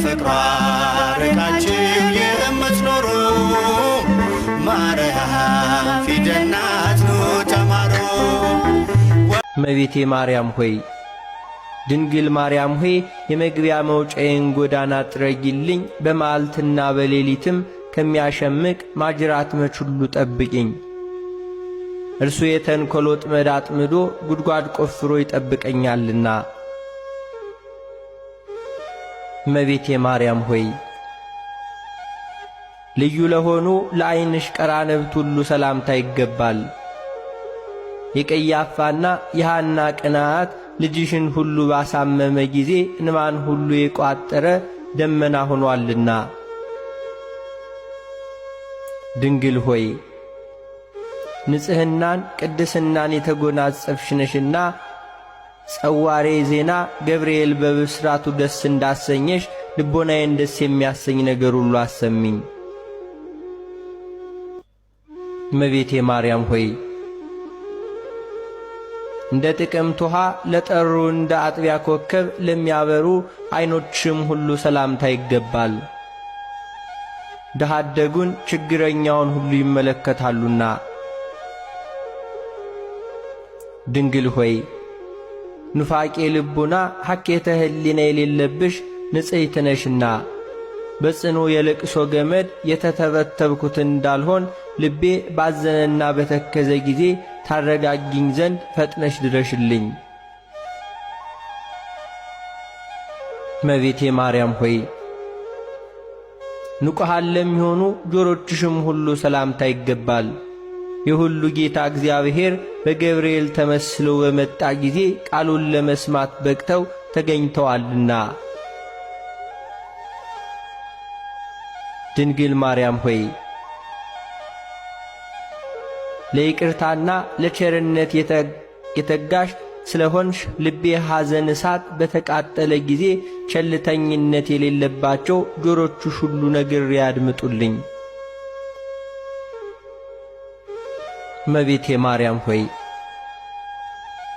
ከፍቅሯ ርቃችሁ የምትኖሩ ማርያም ፊደል ናት ኑ ተማሩ። እመቤቴ ማርያም ሆይ ድንግል ማርያም ሆይ የመግቢያ መውጫዬን ጎዳና ጥረጊልኝ፣ በመዓልትና በሌሊትም ከሚያሸምቅ ማጅራት መች ሁሉ ጠብቂኝ። እርሱ የተንኰል ወጥመድ አጥምዶ ጉድጓድ ቆፍሮ ይጠብቀኛልና። እመቤቴ ማርያም ሆይ ልዩ ለሆኑ ለዓይንሽ ቀራንብት ሁሉ ሰላምታ ይገባል። የቀያፋና የሐና ቅንዓት ልጅሽን ሁሉ ባሳመመ ጊዜ እንባን ሁሉ የቋጠረ ደመና ሆኗልና። ድንግል ሆይ ንጽሕናን ቅድስናን የተጎናጸፍሽ ነሽና ጸዋሬ ዜና ገብርኤል በብስራቱ ደስ እንዳሰኘሽ ልቦናዬን ደስ የሚያሰኝ ነገር ሁሉ አሰሚኝ። እመቤቴ ማርያም ሆይ እንደ ጥቅምት ውሃ ለጠሩ እንደ አጥቢያ ኮከብ ለሚያበሩ ዐይኖችሽም ሁሉ ሰላምታ ይገባል። ድሃ አደጉን ችግረኛውን ሁሉ ይመለከታሉና። ድንግል ሆይ ኑፋቄ ልቡና ሐኬተ ሕሊና የሌለብሽ ንጽሕት ነሽና በጽኑ የልቅሶ ገመድ የተተበተብኩት እንዳልሆን ልቤ ባዘነና በተከዘ ጊዜ ታረጋጊኝ ዘንድ ፈጥነሽ ድረሽልኝ። እመቤቴ ማርያም ሆይ ንቁሃን ለሚሆኑ ጆሮችሽም ሁሉ ሰላምታ ይገባል። የሁሉ ጌታ እግዚአብሔር በገብርኤል ተመስሎ በመጣ ጊዜ ቃሉን ለመስማት በቅተው ተገኝተዋልና። ድንግል ማርያም ሆይ ለይቅርታና ለቸርነት የተጋሽ ስለሆንሽ ልቤ ሐዘን እሳት በተቃጠለ ጊዜ ቸልተኝነት የሌለባቸው ጆሮችሽ ሁሉ ነግሬ ያድምጡልኝ። እመቤቴ ማርያም ሆይ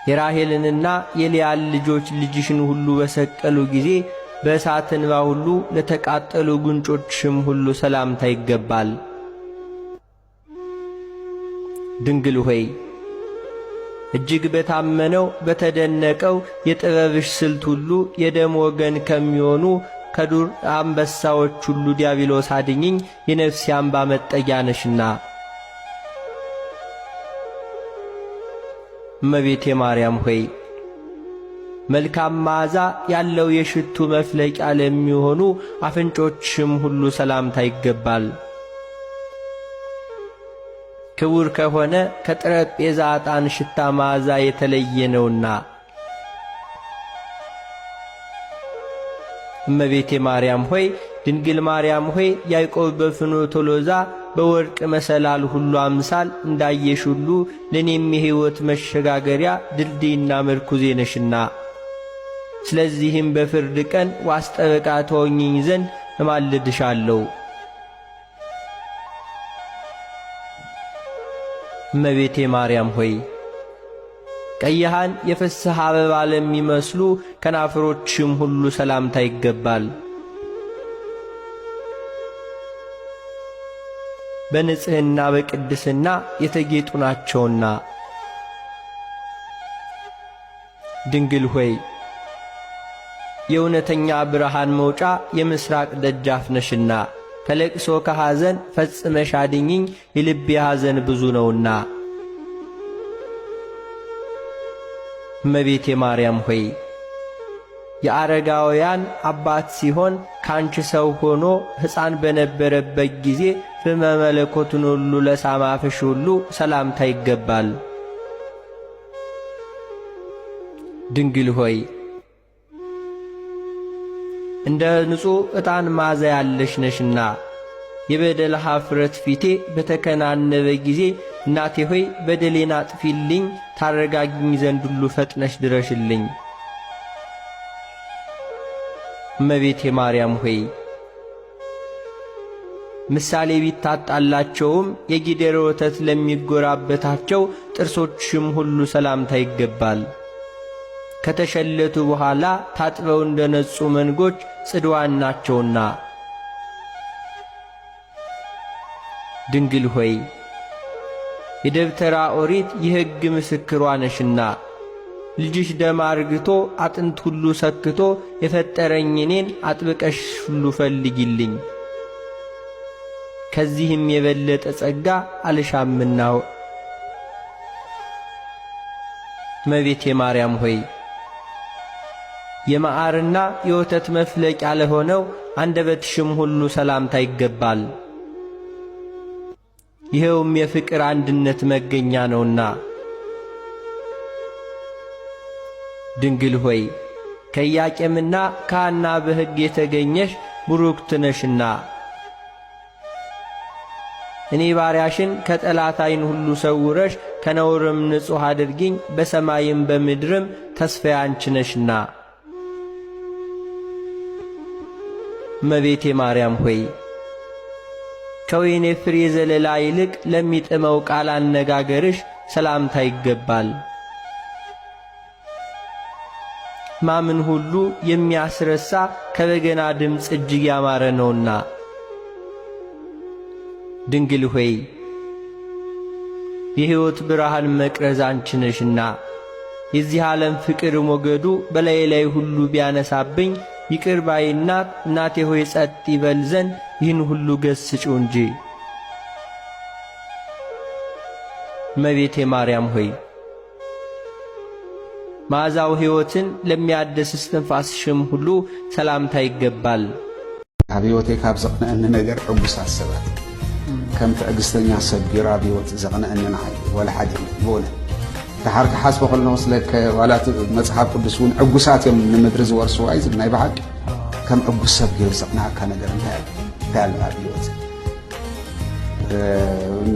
የራሔልንና የልያን ልጆች ልጅሽን ሁሉ በሰቀሉ ጊዜ በእሳት እንባ ሁሉ ለተቃጠሉ ጉንጮችሽም ሁሉ ሰላምታ ይገባል። ድንግል ሆይ እጅግ በታመነው በተደነቀው የጥበብሽ ስልት ሁሉ የደም ወገን ከሚሆኑ ከዱር አንበሳዎች ሁሉ ዲያብሎስ አድኝኝ፣ የነፍሴ አምባ መጠጊያ ነሽና። እመቤቴ ማርያም ሆይ መልካም መዓዛ ያለው የሽቱ መፍለቂያ ለሚሆኑ አፍንጮችሽም ሁሉ ሰላምታ ይገባል። ክቡር ከሆነ ከጠረጴዛ ዕጣን ሽታ መዓዛ የተለየ ነውና። እመቤቴ ማርያም ሆይ ድንግል ማርያም ሆይ ያዕቆብ በፍኖተ ሎዛ በወርቅ መሰላል ሁሉ አምሳል እንዳየሽ ሁሉ ለኔም የሕይወት መሸጋገሪያ ድልድይና ምርኩዜ ነሽና። ስለዚህም በፍርድ ቀን ዋስ ጠበቃ ትሆኚኝ ዘንድ እማልድሻለሁ። እመቤቴ ማርያም ሆይ ቀይሃን የፍስሐ አበባ ለሚመስሉ ከናፍሮችም ሁሉ ሰላምታ ይገባል። በንጽሕና በቅድስና የተጌጡ ናቸውና። ድንግል ሆይ የእውነተኛ ብርሃን መውጫ የምስራቅ ደጃፍ ነሽና ከለቅሶ ከሐዘን ፈጽመሽ አድኝኝ፣ የልቤ ሐዘን ብዙ ነውና። እመቤቴ ማርያም ሆይ የአረጋውያን አባት ሲሆን ካንቺ ሰው ሆኖ ሕፃን በነበረበት ጊዜ ፍመ መለኮቱን ሁሉ ለሳማ አፍሽ ሁሉ ሰላምታ ይገባል። ድንግል ሆይ እንደ ንጹሕ ዕጣን መዓዛ ያለሽ ነሽና የበደል ኀፍረት ፊቴ በተከናነበ ጊዜ እናቴ ሆይ በደሌን አጥፊልኝ፣ ታረጋጊኝ ዘንድ ሁሉ ፈጥነሽ ድረሽልኝ። እመቤቴ ማርያም ሆይ ምሳሌ ቢታጣላቸውም የጊደር ወተት ለሚጎራበታቸው ጥርሶችሽም ሁሉ ሰላምታ ይገባል። ከተሸለቱ በኋላ ታጥበው እንደነጹ መንጎች ጽድዋን ናቸውና። ድንግል ሆይ የደብተራ ኦሪት የሕግ ምስክሯ ነሽና ልጅሽ ደም አርግቶ አጥንት ሁሉ ሰክቶ የፈጠረኝ እኔን አጥብቀሽ ሁሉ ፈልጊልኝ። ከዚህም የበለጠ ጸጋ አልሻምና። እመቤቴ ማርያም ሆይ የመዓርና የወተት መፍለቂያ ለሆነው አንደበትሽም ሁሉ ሰላምታ ይገባል። ይኸውም የፍቅር አንድነት መገኛ ነውና። ድንግል ሆይ ከኢያቄምና ከሐና በሕግ የተገኘሽ ቡሩክት ነሽና እኔ ባሪያሽን ከጠላት ዓይን ሁሉ ሰውረሽ ከነውርም ንጹሕ አድርጊኝ፣ በሰማይም በምድርም ተስፋዬ አንቺ ነሽና። እመቤቴ ማርያም ሆይ ከወይኔ ፍሬ ዘለላ ይልቅ ለሚጥመው ቃል አነጋገርሽ ሰላምታ ይገባል። ማምን ሁሉ የሚያስረሳ ከበገና ድምፅ እጅግ ያማረ ነውና። ድንግል ሆይ የሕይወት ብርሃን መቅረዝ አንቺ ነሽና የዚህ ዓለም ፍቅር ሞገዱ በላዬ ላይ ሁሉ ቢያነሳብኝ ይቅር ባይ እናቴ ሆይ ጸጥ ይበል ዘንድ ይህን ሁሉ ገስጪው እንጂ። እመቤቴ ማርያም ሆይ መዓዛው ሕይወትን ለሚያድስ እስትንፋስሽም ሁሉ ሰላምታ ይገባል። ኣብ ሕይወተይ ካብ ዘቕንአኒ ነገር ዕጉሳት ሰባት ከም ትዕግስተኛ ሰብ ቢራ ኣብ ሕይወት ዘቕንአኒ ንዓይ ወላ ሓደ ብእውነት ድሓር ክሓስቦ ከለና ስለከ ዋላት መጽሓፍ ቅዱስ እውን ዕጉሳት እዮም ንምድሪ ዝወርስዋ እዩ ናይ በሓቂ ከም ዕጉስ ሰብ ገይሩ ዘቕንዓካ ነገር እንታይ ኣሎ ኣብ ሕይወት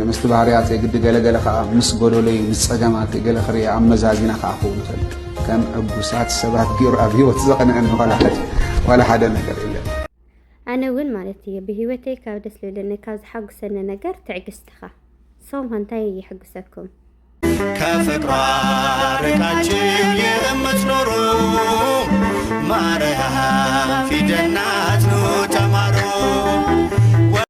ምስቲ ባህርያት የግዲ ገለገለ ከዓ ምስ ጎደሎይ ምስ ጸገማት ገለ ክሪአ ኣመዛዚና ከዓ ክኸውን ይኽእል ከም ዕጉሳት ሰባት ገይሩ ኣብ ሕይወት ዘቕንአኒ ዋላ ሓደ ነገር የለን። ኣነ እውን ማለት እዩ ብህይወተይ ካብ ደስ ዝብለኒ ካብ ዝሓጉሰኒ ነገር ትዕግስትኻ ሶም እንታይ ይሕግሰኩም? ከፍቅሯ